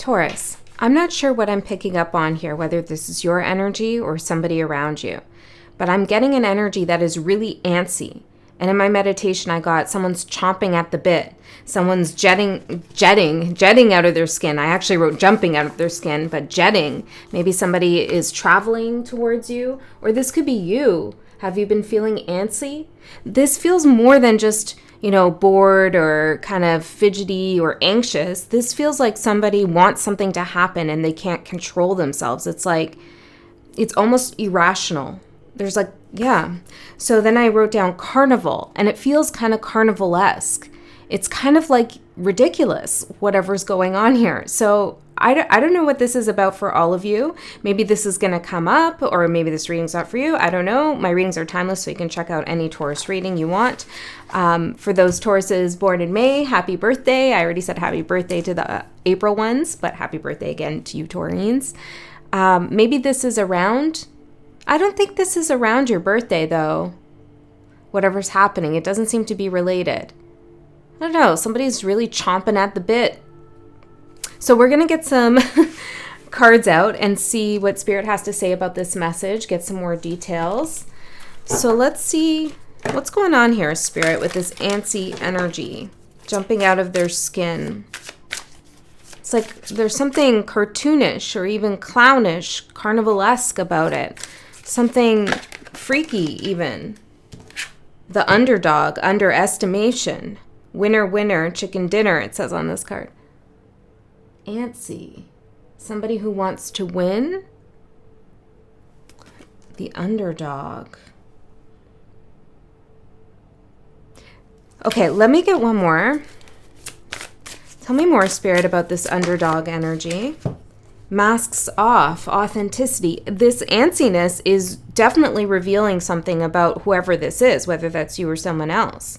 Taurus, I'm not sure what I'm picking up on here, whether this is your energy or somebody around you, but I'm getting an energy that is really antsy. And in my meditation, I got someone's chomping at the bit. Someone's jetting out of their skin. I actually wrote jumping out of their skin, but jetting. Maybe somebody is traveling towards you, or this could be you. Have you been feeling antsy? This feels more than just, bored or kind of fidgety or anxious. This feels like somebody wants something to happen and they can't control themselves. It's like, it's almost irrational. There's like, yeah. So then I wrote down carnival, and it feels kind of carnival-esque. It's kind of like ridiculous, whatever's going on here. So I don't know what this is about for all of you. Maybe this is going to come up, or maybe this reading's not for you. I don't know. My readings are timeless, so you can check out any Taurus reading you want. For those Tauruses born in May, happy birthday. I already said happy birthday to the April ones, but happy birthday again to you Taurines. Maybe this is around... I don't think this is around your birthday, though. Whatever's happening, it doesn't seem to be related. I don't know. Somebody's really chomping at the bit. So we're going to get some cards out and see what Spirit has to say about this message, get some more details. So let's see what's going on here, Spirit, with this antsy energy jumping out of their skin. It's like there's something cartoonish or even clownish, carnivalesque about it. Something freaky, even. The underdog, underestimation. Winner, winner, chicken dinner, it says on this card. Antsy. Somebody who wants to win. The underdog. Okay, let me get one more. Tell me more, Spirit, about this underdog energy. Masks off, authenticity. This antsiness is definitely revealing something about whoever this is, whether that's you or someone else.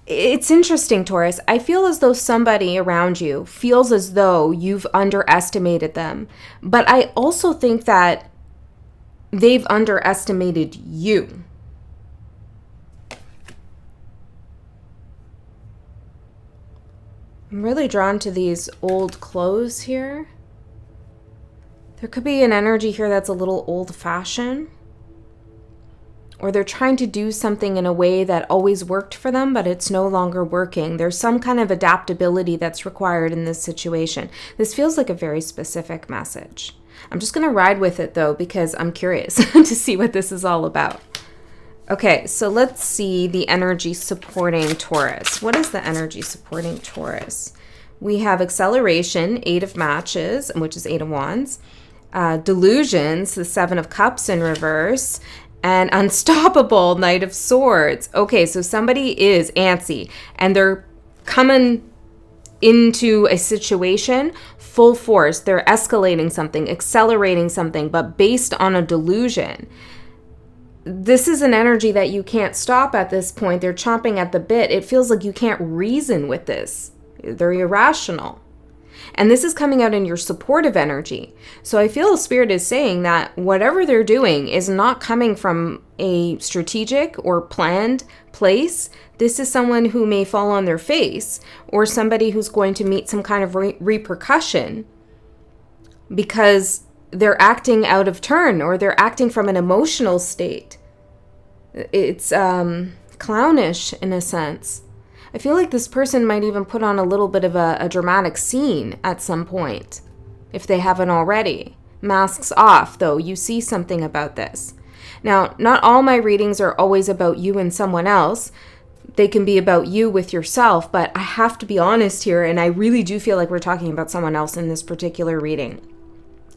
It's interesting, Taurus. I feel as though somebody around you feels as though you've underestimated them. But I also think that they've underestimated you. I'm really drawn to these old clothes here. There could be an energy here that's a little old-fashioned. Or they're trying to do something in a way that always worked for them, but it's no longer working. There's some kind of adaptability that's required in this situation. This feels like a very specific message. I'm just going to ride with it, though, because I'm curious to see what this is all about. Okay, so let's see the energy supporting Taurus. What is the energy supporting Taurus? We have acceleration, 8 of matches, which is 8 of wands. Delusions, the 7 of cups in reverse. And unstoppable, Knight of Swords. Okay, so somebody is antsy, and they're coming into a situation full force. They're escalating something, accelerating something, but based on a delusion. This is an energy that you can't stop at this point. They're chomping at the bit. It feels like you can't reason with this. They're irrational. And this is coming out in your supportive energy. So I feel the Spirit is saying that whatever they're doing is not coming from a strategic or planned place. This is someone who may fall on their face, or somebody who's going to meet some kind of repercussion because they're acting out of turn, or they're acting from an emotional state. It's clownish in a sense. I feel like this person might even put on a little bit of a dramatic scene at some point, if they haven't already. Masks off, though. You see something about this. Now, not all my readings are always about you and someone else. They can be about you with yourself, but I have to be honest here, and I really do feel like we're talking about someone else in this particular reading.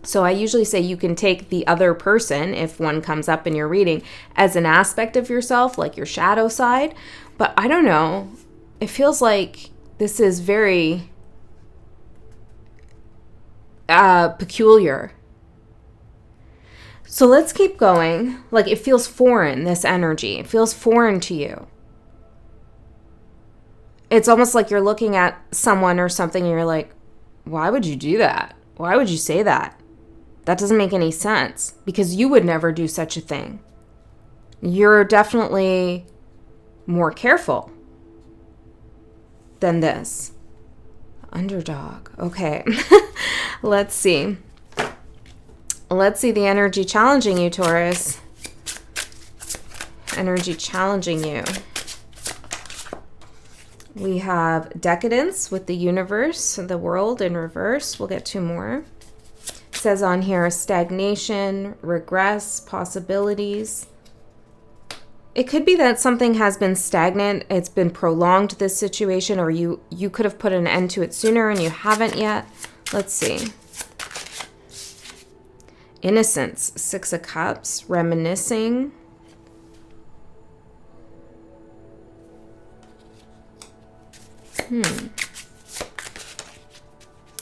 So I usually say you can take the other person, if one comes up in your reading, as an aspect of yourself, like your shadow side. But I don't know. It feels like this is very peculiar. So let's keep going. Like, it feels foreign, this energy. It feels foreign to you. It's almost like you're looking at someone or something and you're like, why would you do that? Why would you say that? That doesn't make any sense, because you would never do such a thing. You're definitely more careful. than this. Underdog. Okay. Let's see. Let's see the energy challenging you, Taurus. Energy challenging you. We have decadence with the universe, the world in reverse. We'll get two more. It says on here stagnation, regress, possibilities. It could be that something has been stagnant. It's been prolonged, this situation, or you could have put an end to it sooner and you haven't yet. Let's see. Innocence, 6 of Cups, reminiscing.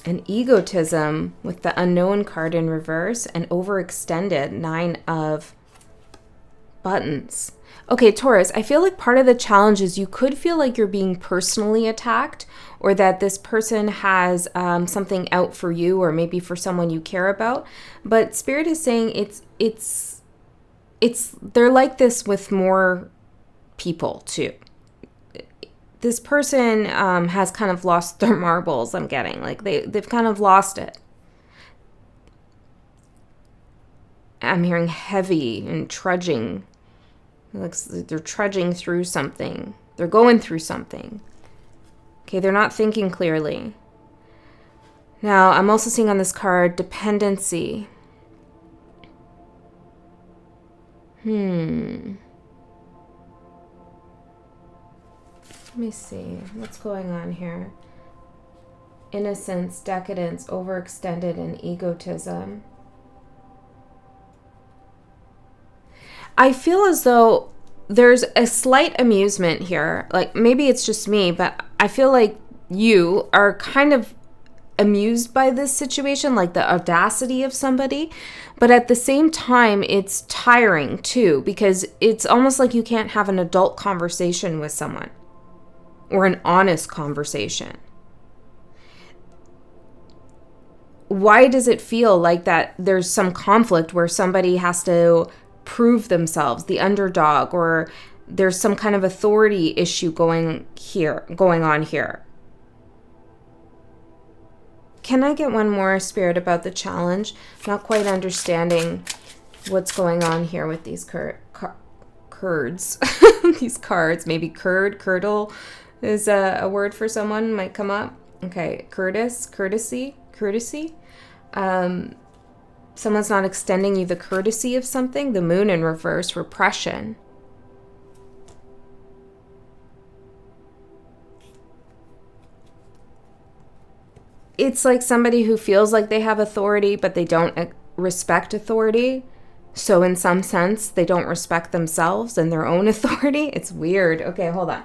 An egotism with the unknown card in reverse, and overextended, 9 of buttons. Okay, Taurus, I feel like part of the challenge is you could feel like you're being personally attacked, or that this person has something out for you, or maybe for someone you care about. But Spirit is saying it's they're like this with more people too. This person has kind of lost their marbles, I'm getting. Like they've kind of lost it. I'm hearing heavy and trudging. Like they're trudging through something. They're going through something. Okay, they're not thinking clearly. Now, I'm also seeing on this card, dependency. Let me see. What's going on here? Innocence, decadence, overextended, and egotism. I feel as though there's a slight amusement here. Like, maybe it's just me, but I feel like you are kind of amused by this situation, like the audacity of somebody. But at the same time, it's tiring too, because it's almost like you can't have an adult conversation with someone, or an honest conversation. Why does it feel like that there's some conflict where somebody has to prove themselves, the underdog, or there's some kind of authority issue going on here? Can I get one more, Spirit, about the challenge? Not quite understanding what's going on here with these curds. These cards. Maybe curdle is a word for someone, might come up. Okay, courtesy. Someone's not extending you the courtesy of something. The moon in reverse, repression. It's like somebody who feels like they have authority, but they don't respect authority. So in some sense, they don't respect themselves and their own authority. It's weird. Okay, hold on.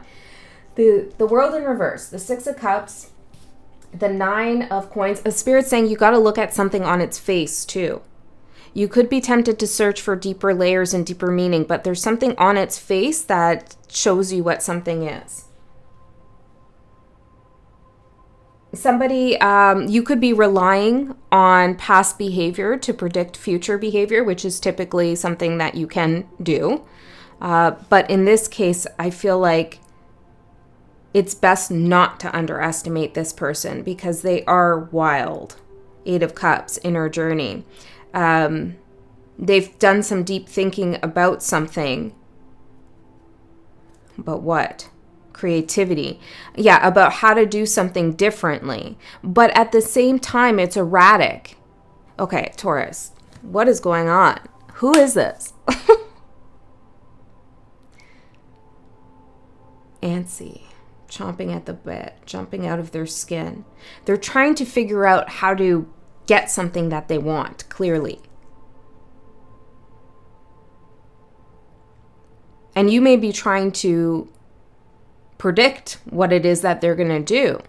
The world in reverse, the 6 of Cups, the 9 of Coins. A Spirit saying you got to look at something on its face too. You could be tempted to search for deeper layers and deeper meaning, but there's something on its face that shows you what something is. Somebody, you could be relying on past behavior to predict future behavior, which is typically something that you can do. But in this case, I feel like it's best not to underestimate this person because they are wild. 8 of Cups, inner journey. They've done some deep thinking about something. But what? Creativity. Yeah, about how to do something differently. But at the same time, it's erratic. Okay, Taurus, what is going on? Who is this? Antsy. Chomping at the bit, jumping out of their skin. They're trying to figure out how to get something that they want, clearly. And you may be trying to predict what it is that they're going to do.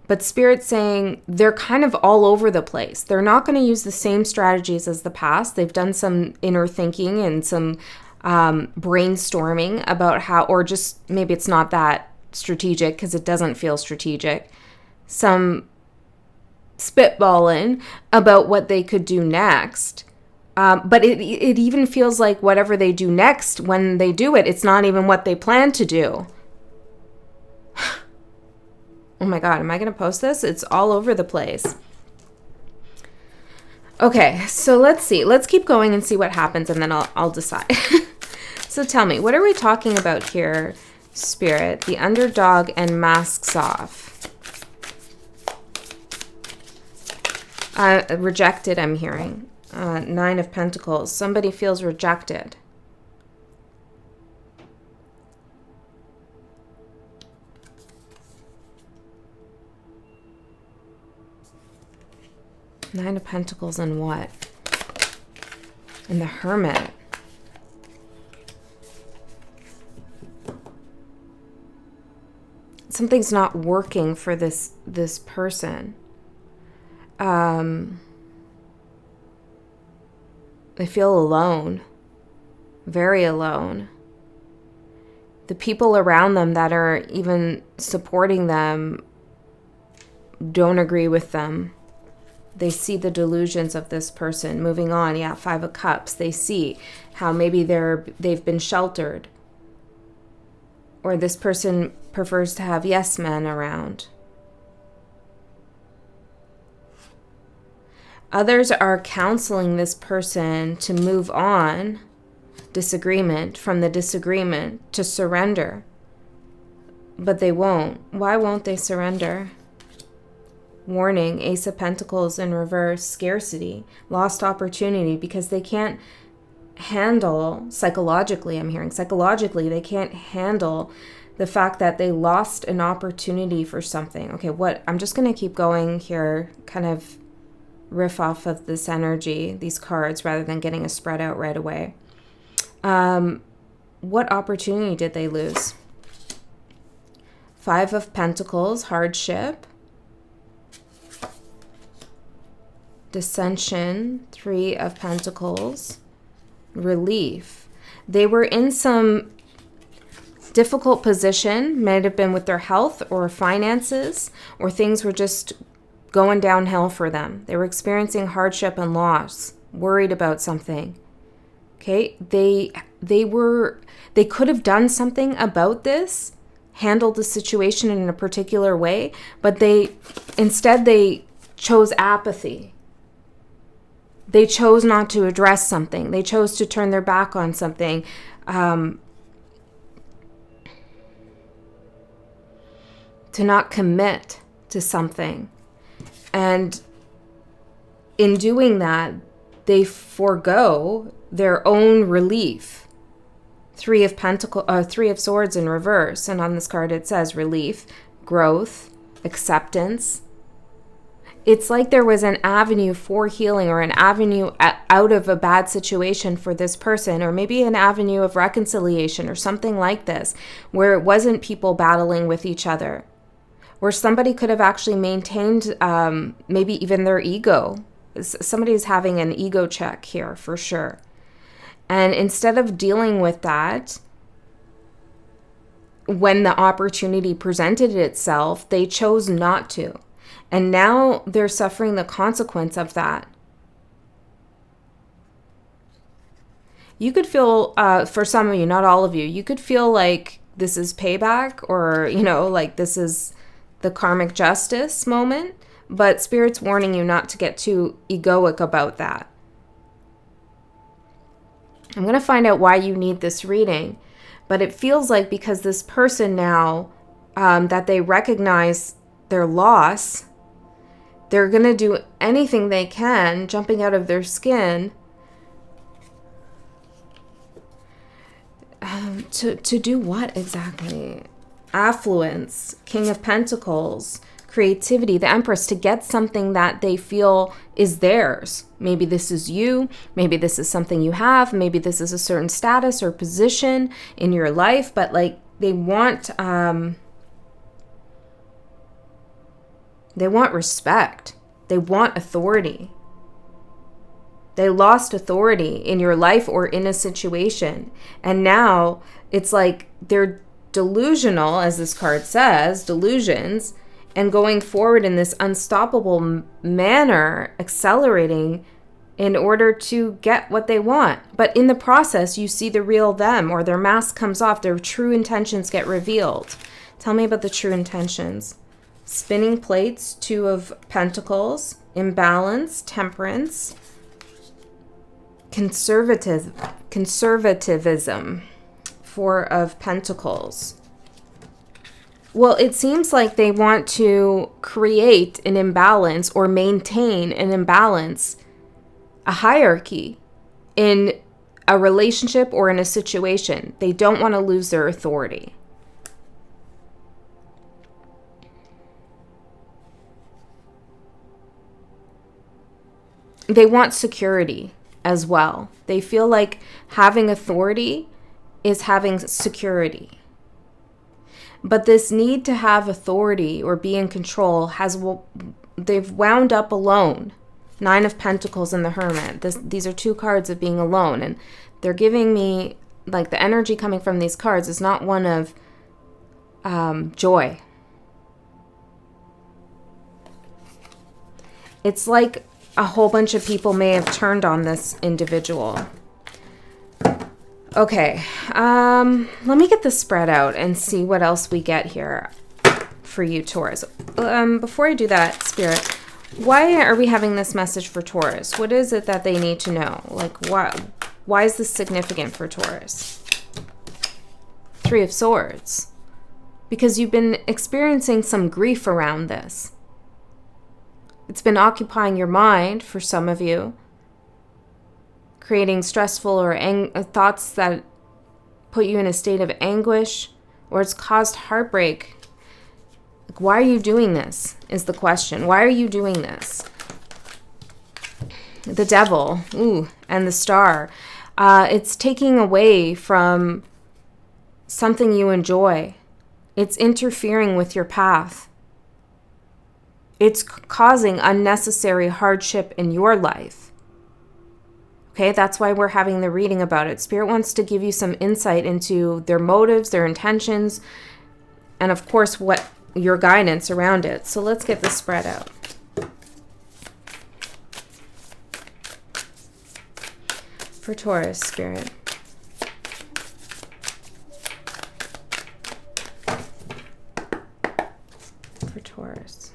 But Spirit's saying they're kind of all over the place. They're not going to use the same strategies as the past. They've done some inner thinking and some brainstorming about how, or just maybe it's not that strategic because it doesn't feel strategic. Some spitballing about what they could do next. But it even feels like whatever they do next, when they do it, it's not even what they plan to do. Oh my God, am I going to post this? It's all over the place. Okay, so let's see. Let's keep going and see what happens, and then I'll decide. So tell me, what are we talking about here, Spirit? The underdog and masks off. Rejected, I'm hearing. Nine of Pentacles. Somebody feels rejected. Nine of Pentacles and what? And the Hermit. Something's not working for this person. They feel alone. Very alone. The people around them that are even supporting them don't agree with them. They see the delusions of this person. Moving on, yeah, Five of Cups. They see how maybe they've been sheltered. Or this person prefers to have yes men around. Others are counseling this person to move on, from the disagreement, to surrender. But they won't. Why won't they surrender? Warning, Ace of Pentacles in reverse, scarcity, lost opportunity, because they can't handle, psychologically, I'm hearing, psychologically, they can't handle the fact that they lost an opportunity for something. Okay, I'm just going to keep going here, kind of riff off of this energy, these cards, rather than getting a spread out right away. What opportunity did they lose? Five of Pentacles, hardship. Dissension, Three of Pentacles, relief. They were in some difficult position, might have been with their health or finances, or things were just going downhill for them. They were experiencing hardship and loss, worried about something. Okay, they could have done something about this, handled the situation in a particular way, but instead they chose apathy. They chose not to address something. They chose to turn their back on something. To not commit to something. And in doing that, they forego their own relief. Three of Swords in reverse. And on this card it says relief, growth, acceptance. It's like there was an avenue for healing, or an avenue out of a bad situation for this person, or maybe an avenue of reconciliation or something like this, where it wasn't people battling with each other, where somebody could have actually maintained maybe even their ego. Somebody's having an ego check here for sure. And instead of dealing with that, when the opportunity presented itself, they chose not to. And now they're suffering the consequence of that. You could feel, for some of you, not all of you, you could feel like this is payback, or, like this is the karmic justice moment. But Spirit's warning you not to get too egoic about that. I'm going to find out why you need this reading. But it feels like because this person now, that they recognize their loss, they're going to do anything they can, jumping out of their skin, to do what exactly? Affluence, King of Pentacles, creativity, the Empress, to get something that they feel is theirs. Maybe this is you, maybe this is something you have, maybe this is a certain status or position in your life, but like they want respect. They want authority. They lost authority in your life or in a situation. And now it's like they're delusional, as this card says, delusions, and going forward in this unstoppable manner, accelerating in order to get what they want. But in the process, you see the real them, or their mask comes off, their true intentions get revealed. Tell me about the true intentions. Spinning plates, Two of Pentacles, imbalance, Temperance, conservatism, Four of Pentacles. Well, it seems like they want to create an imbalance or maintain an imbalance, a hierarchy in a relationship or in a situation. They don't want to lose their authority. They want security as well. They feel like having authority is having security. But this need to have authority or be in control they've wound up alone. Nine of Pentacles and the Hermit. These are two cards of being alone. And they're giving me, like, the energy coming from these cards is not one of joy. It's like a whole bunch of people may have turned on this individual. Okay, let me get this spread out and see what else we get here for you, Taurus. Before I do that, Spirit, why are we having this message for Taurus? What is it that they need to know? Like, why is this significant for Taurus? Three of Swords. Because you've been experiencing some grief around this. It's been occupying your mind for some of you, creating stressful or thoughts that put you in a state of anguish, or it's caused heartbreak. Like, why are you doing this is the question. Why are you doing this? The Devil, and the Star. It's taking away from something you enjoy. It's interfering with your path. It's causing unnecessary hardship in your life. Okay, that's why we're having the reading about it. Spirit wants to give you some insight into their motives, their intentions, and of course, what your guidance around it. So let's get this spread out. For Taurus, Spirit. For Taurus.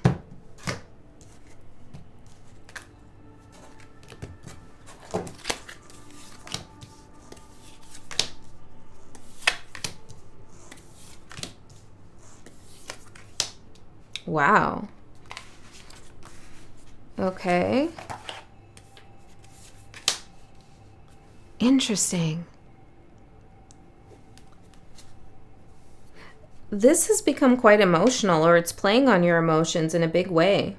Wow. Okay. Interesting. This has become quite emotional, or it's playing on your emotions in a big way.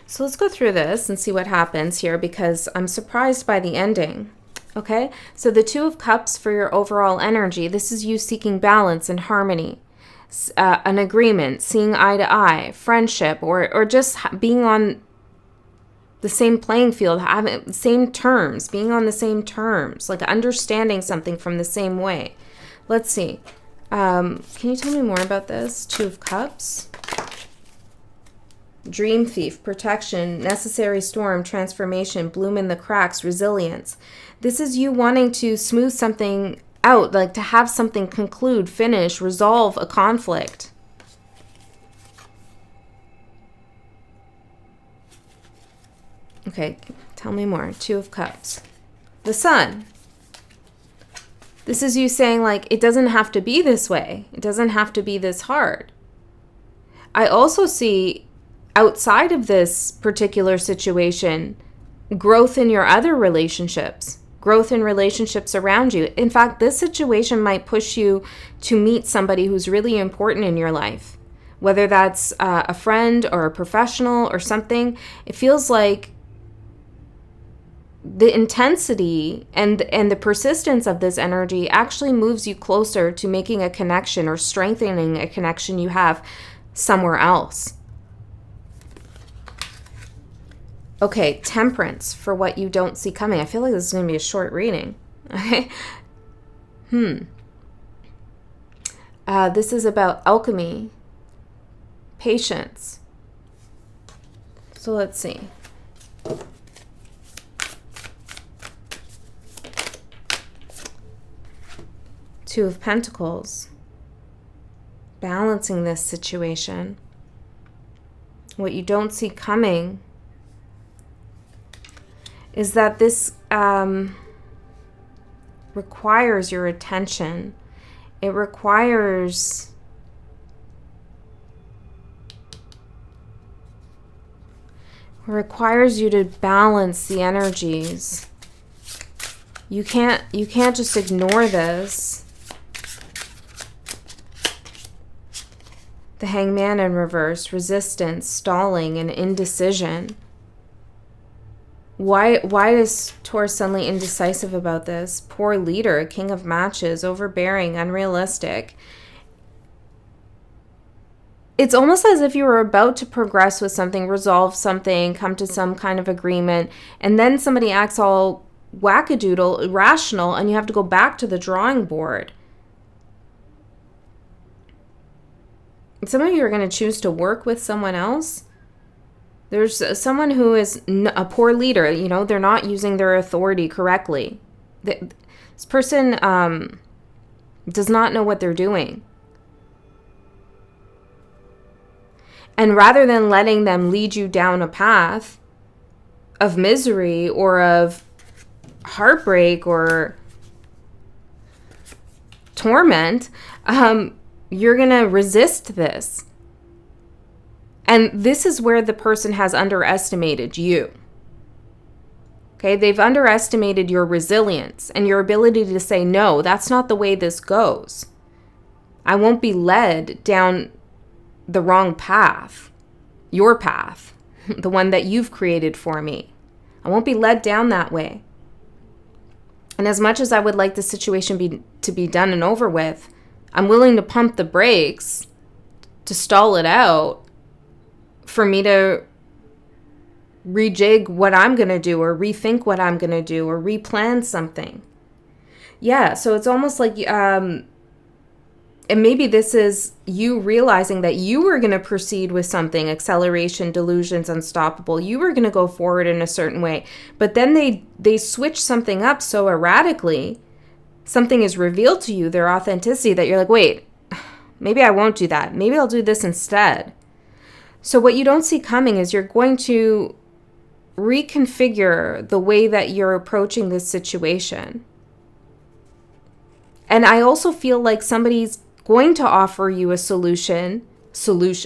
So let's go through this and see what happens here, because I'm surprised by the ending. Okay, so the Two of Cups for your overall energy. This is you seeking balance and harmony, an agreement, seeing eye to eye, friendship, or just being on the same playing field, having same terms, being on the same terms, like understanding something from the same way. Let's see. Can you tell me more about this? Two of Cups. Dream thief, protection, necessary storm, transformation, bloom in the cracks, resilience. This is you wanting to smooth something out, like to have something conclude, finish, resolve a conflict. Okay, tell me more. Two of Cups. The Sun. This is you saying, like, it doesn't have to be this way. It doesn't have to be this hard. I also see outside of this particular situation, growth in your other relationships, growth in relationships around you. In fact, this situation might push you to meet somebody who's really important in your life, whether that's a friend or a professional or something. It feels like the intensity and the persistence of this energy actually moves you closer to making a connection or strengthening a connection you have somewhere else. Okay, Temperance for what you don't see coming. I feel like this is going to be a short reading. Okay. This is about alchemy, patience. So let's see. Two of Pentacles. balancing this situation. What you don't see coming is that this requires your attention. It requires you to balance the energies. You can't just ignore this. The Hangman in reverse, resistance, stalling, and indecision. Why is Taurus suddenly indecisive about this? Poor leader, king of matches, overbearing, unrealistic. It's almost as if you were about to progress with something, resolve something, come to some kind of agreement, and then somebody acts all wackadoodle, irrational, and you have to go back to the drawing board. Some of you are going to choose to work with someone else. There's someone who is a poor leader. You know, they're not using their authority correctly. This person does not know what they're doing. And rather than letting them lead you down a path of misery or of heartbreak or torment, you're going to resist this. And this is where the person has underestimated you. Okay, they've underestimated your resilience and your ability to say, no, that's not the way this goes. I won't be led down the wrong path, your path, the one that you've created for me. I won't be led down that way. And as much as I would like the situation to be done and over with, I'm willing to pump the brakes to stall it out for me to rejig what I'm going to do or rethink what I'm going to do or replan something. Yeah, so it's almost like, and maybe this is you realizing that you were going to proceed with something, acceleration, delusions, unstoppable. You were going to go forward in a certain way. But then they switch something up so erratically. Something is revealed to you, their authenticity, that you're like, wait, maybe I won't do that. Maybe I'll do this instead. So what you don't see coming is you're going to reconfigure the way that you're approaching this situation. And I also feel like somebody's going to offer you a solution to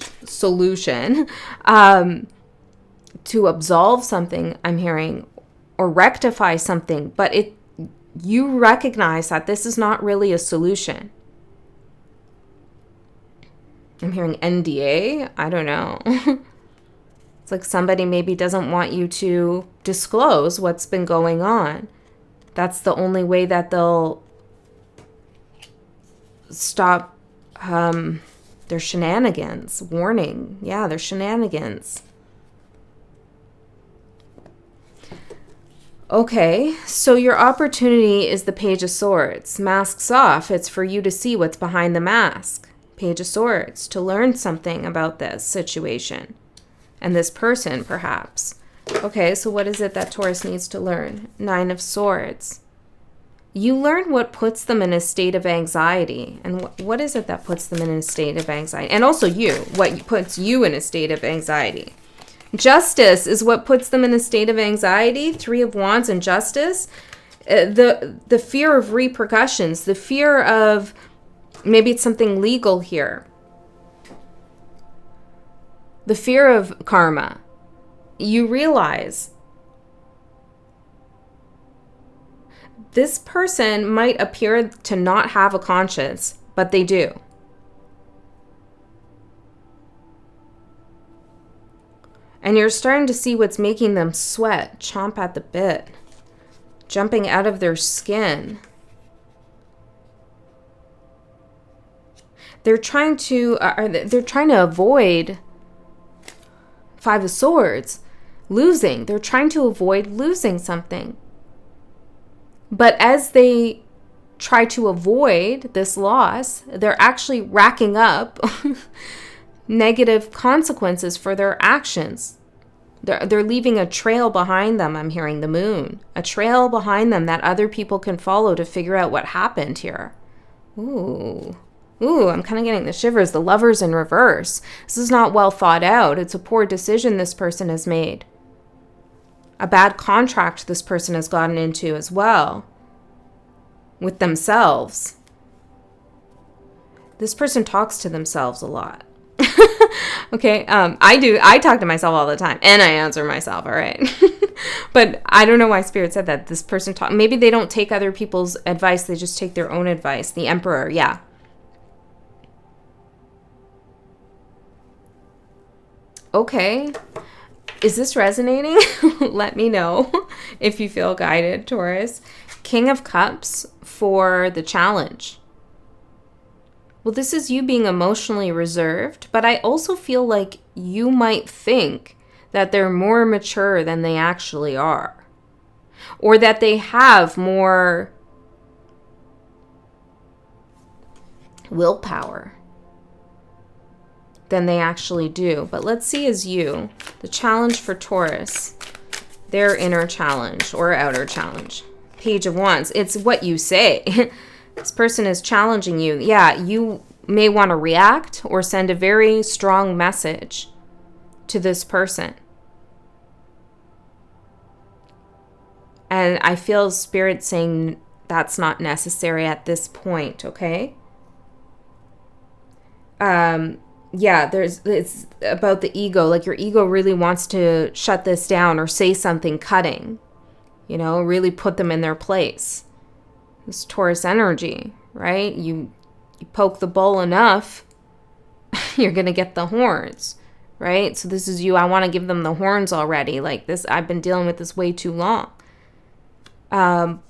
absolve something, I'm hearing, or rectify something, but you recognize that this is not really a solution. I'm hearing NDA. I don't know. It's like somebody maybe doesn't want you to disclose what's been going on. That's the only way that they'll stop their shenanigans. Warning. Yeah, their shenanigans. Okay, so your opportunity is the Page of Swords. Masks off. It's for you to see what's behind the mask. Page of Swords, to learn something about this situation and this person, perhaps. Okay, so what is it that Taurus needs to learn? Nine of Swords. You learn what puts them in a state of anxiety. And what is it that puts them in a state of anxiety? And also what puts you in a state of anxiety. Justice is what puts them in a state of anxiety. Three of Wands and Justice. The fear of repercussions, the fear of maybe it's something legal here. The fear of karma. You realize this person might appear to not have a conscience, but they do. And you're starting to see what's making them sweat, chomp at the bit, jumping out of their skin. They're trying to avoid Five of Swords, losing. They're trying to avoid losing something. But as they try to avoid this loss, they're actually racking up negative consequences for their actions. They're leaving a trail behind them, I'm hearing the Moon. A trail behind them that other people can follow to figure out what happened here. Ooh, Ooh, I'm kind of getting the shivers. The Lover's in reverse. This is not well thought out. It's a poor decision this person has made. A bad contract this person has gotten into as well with themselves. This person talks to themselves a lot. Okay, I talk to myself all the time, and I answer myself, all right? But I don't know why Spirit said that. This person maybe they don't take other people's advice, they just take their own advice. The Emperor, yeah. Okay. Is this resonating? Let me know if you feel guided, Taurus. King of Cups for the challenge. Well, this is you being emotionally reserved, but I also feel like you might think that they're more mature than they actually are. Or that they have more willpower than they actually do. But let's see as you, the challenge for Taurus, their inner challenge or outer challenge. Page of Wands. It's what you say. This person is challenging you. Yeah, you may want to react or send a very strong message to this person. And I feel Spirit saying that's not necessary at this point, okay? Yeah, it's about the ego. Like your ego really wants to shut this down or say something cutting, really put them in their place. This Taurus energy, right? You poke the bull enough, you're going to get the horns, right? So this is you. I want to give them the horns already. Like this, I've been dealing with this way too long. But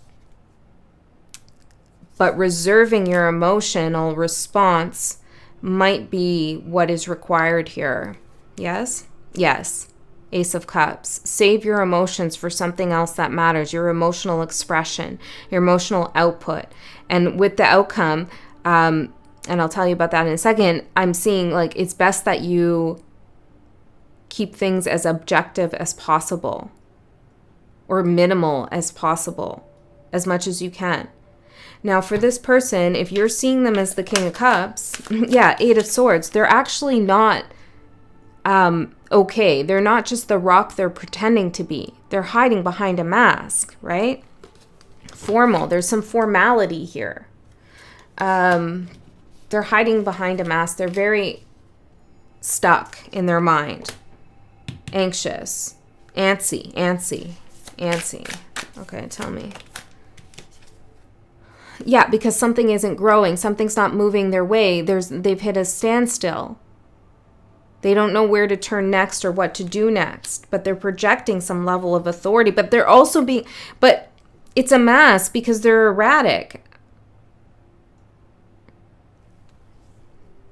reserving your emotional response might be what is required here. Yes? Yes. Ace of Cups. Save your emotions for something else that matters. Your emotional expression, your emotional output. And with the outcome, and I'll tell you about that in a second, I'm seeing like it's best that you keep things as objective as possible or minimal as possible, as much as you can. Now, for this person, if you're seeing them as the King of Cups, yeah, Eight of Swords, they're actually not okay. They're not just the rock they're pretending to be. They're hiding behind a mask, right? Formal. There's some formality here. They're hiding behind a mask. They're very stuck in their mind. Anxious. Antsy. Okay, tell me. Yeah, because something isn't growing. Something's not moving their way. They've hit a standstill. They don't know where to turn next or what to do next. But they're projecting some level of authority. But they're also but it's a mask because they're erratic.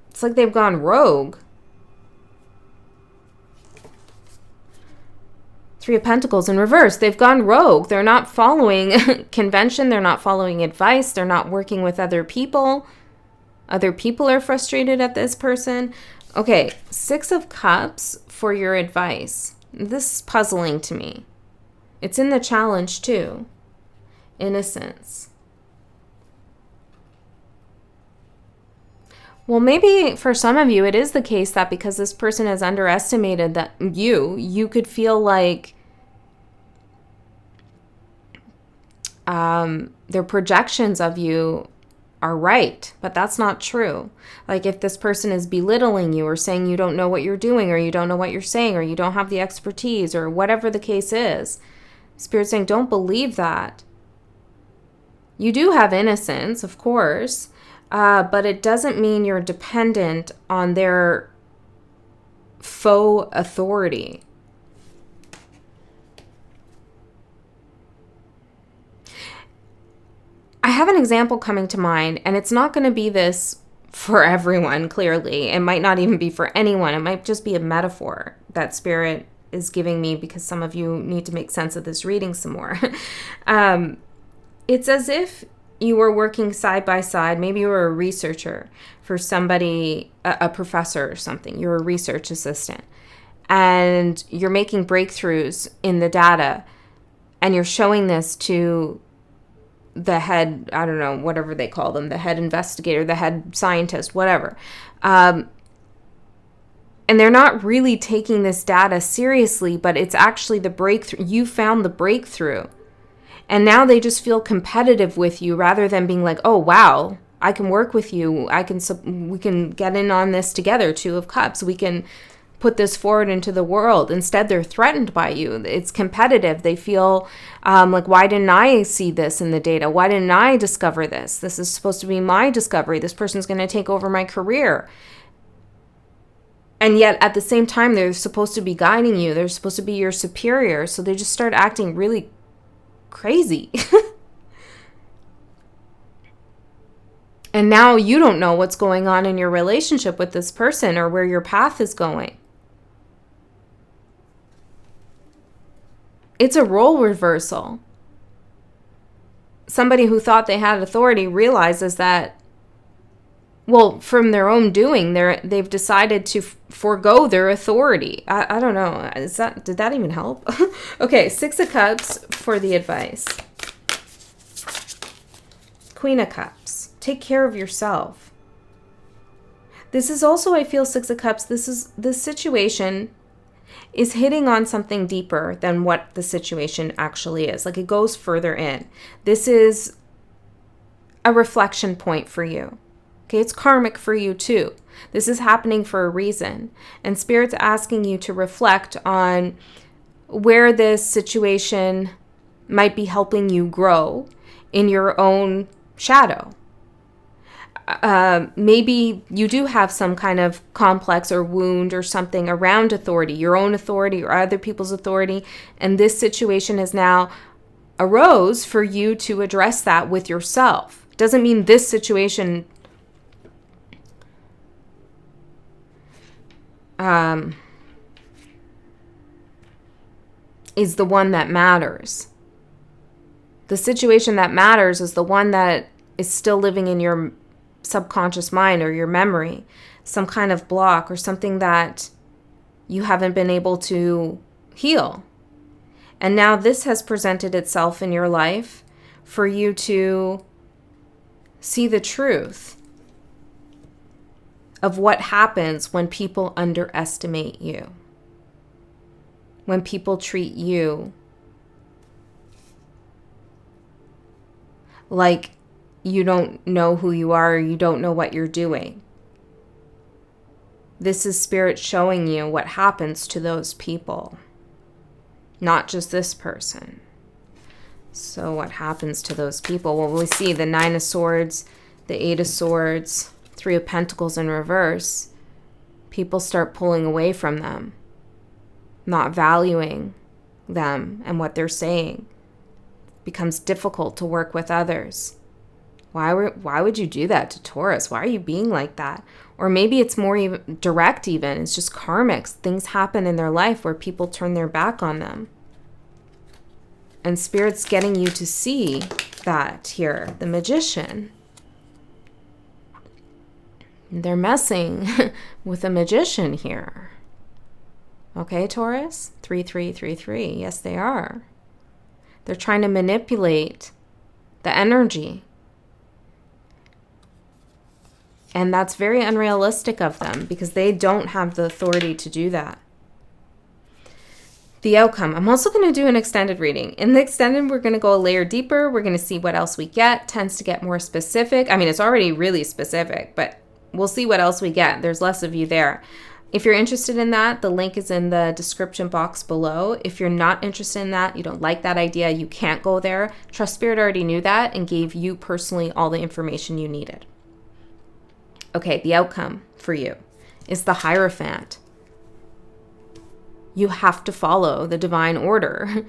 It's like they've gone rogue. Three of Pentacles in reverse. They've gone rogue. They're not following convention. They're not following advice. They're not working with other people. Other people are frustrated at this person. Okay, Six of Cups for your advice. This is puzzling to me. It's in the challenge too. Innocence. Well, maybe for some of you, it is the case that because this person has underestimated that you could feel like their projections of you are right, but that's not true. Like if this person is belittling you or saying you don't know what you're doing or you don't know what you're saying or you don't have the expertise or whatever the case is, Spirit's saying don't believe that. You do have innocence, of course, but it doesn't mean you're dependent on their faux authority. I have an example coming to mind, and it's not going to be this for everyone, clearly. It might not even be for anyone. It might just be a metaphor that Spirit is giving me because some of you need to make sense of this reading some more. It's as if you were working side by side. Maybe you were a researcher for somebody, a professor or something. You're a research assistant. And you're making breakthroughs in the data. And you're showing this to the head, I don't know, whatever they call them, the head investigator, the head scientist, whatever. And they're not really taking this data seriously, but it's actually the breakthrough. You found the breakthrough. And now they just feel competitive with you rather than being like, oh, wow, I can work with you. We can get in on this together, Two of Cups. We can put this forward into the world. Instead, they're threatened by you. It's competitive. They feel like, why didn't I see this in the data? Why didn't I discover this? This is supposed to be my discovery. This person's going to take over my career. And yet, at the same time, they're supposed to be guiding you. They're supposed to be your superior. So they just start acting really crazy. And now you don't know what's going on in your relationship with this person or where your path is going. It's a role reversal. Somebody who thought they had authority realizes that, well, from their own doing, they've decided to forego their authority. I don't know. Did that even help? Okay, Six of Cups for the advice. Queen of Cups. Take care of yourself. This is also, I feel, Six of Cups. This situation is hitting on something deeper than what the situation actually is. Like, it goes further in. This is a reflection point for you. Okay, it's karmic for you too. This is happening for a reason. And Spirit's asking you to reflect on where this situation might be helping you grow in your own shadow. Maybe you do have some kind of complex or wound or something around authority, your own authority or other people's authority. And this situation has now arose for you to address that with yourself. Doesn't mean this situation is the one that matters. The situation that matters is the one that is still living in your subconscious mind or your memory, some kind of block or something that you haven't been able to heal. And now this has presented itself in your life for you to see the truth of what happens when people underestimate you, when people treat you like you don't know who you are, or you don't know what you're doing. This is Spirit showing you what happens to those people, not just this person. So what happens to those people? Well, we see the Nine of Swords, the Eight of Swords, Three of Pentacles in reverse. People start pulling away from them, not valuing them and what they're saying. It becomes difficult to work with others. Why would you do that to Taurus? Why are you being like that? Or maybe it's more even direct even. It's just karmic. Things happen in their life where people turn their back on them. And Spirit's getting you to see that here. The Magician. They're messing with a magician here. Okay, Taurus? 3333. Yes, they are. They're trying to manipulate the energy. And that's very unrealistic of them because they don't have the authority to do that. The outcome. I'm also going to do an extended reading. In the extended, we're going to go a layer deeper. We're going to see what else we get. Tends to get more specific. I mean, it's already really specific, but we'll see what else we get. There's less of you there. If you're interested in that, the link is in the description box below. If you're not interested in that, you don't like that idea, you can't go there. Trust Spirit already knew that and gave you personally all the information you needed. Okay, the outcome for you is the Hierophant. You have to follow the divine order.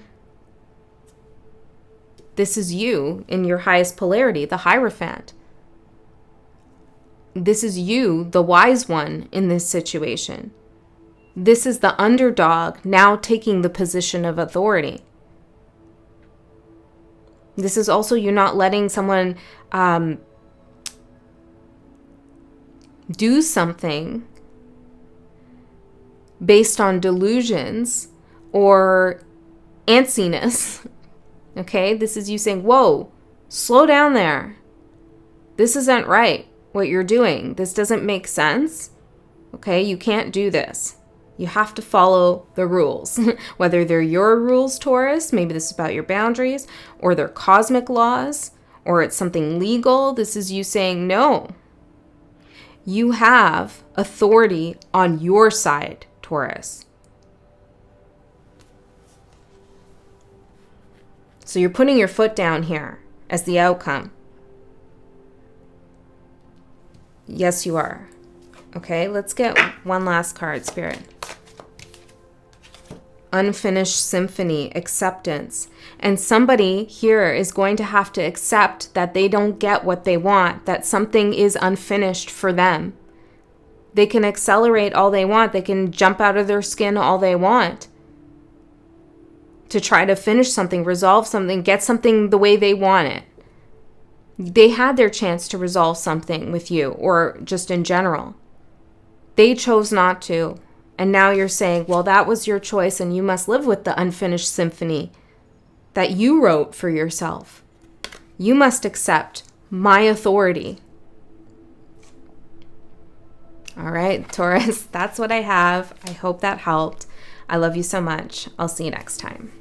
This is you in your highest polarity, the Hierophant. This is you, the wise one in this situation. This is the underdog now taking the position of authority. This is also you not letting someone do something based on delusions or antsiness. Okay, this is you saying, whoa, Slow down there. This isn't right, what you're doing. This doesn't make sense. Okay, you can't do this. You have to follow the rules. Whether they're your rules, Taurus, maybe this is about your boundaries, or they're cosmic laws, or it's something legal. This is you saying, no. You have authority on your side, Taurus. So you're putting your foot down here as the outcome. Yes, you are. Okay, let's get one last card, Spirit. Unfinished symphony, acceptance. And somebody here is going to have to accept that they don't get what they want, that something is unfinished for them. They can accelerate all they want. They can jump out of their skin all they want to try to finish something, resolve something, get something the way they want it. They had their chance to resolve something with you, or just in general. They chose not to. And now you're saying, well, that was your choice and you must live with the unfinished symphony that you wrote for yourself. You must accept my authority. All right, Taurus, that's what I have. I hope that helped. I love you so much. I'll see you next time.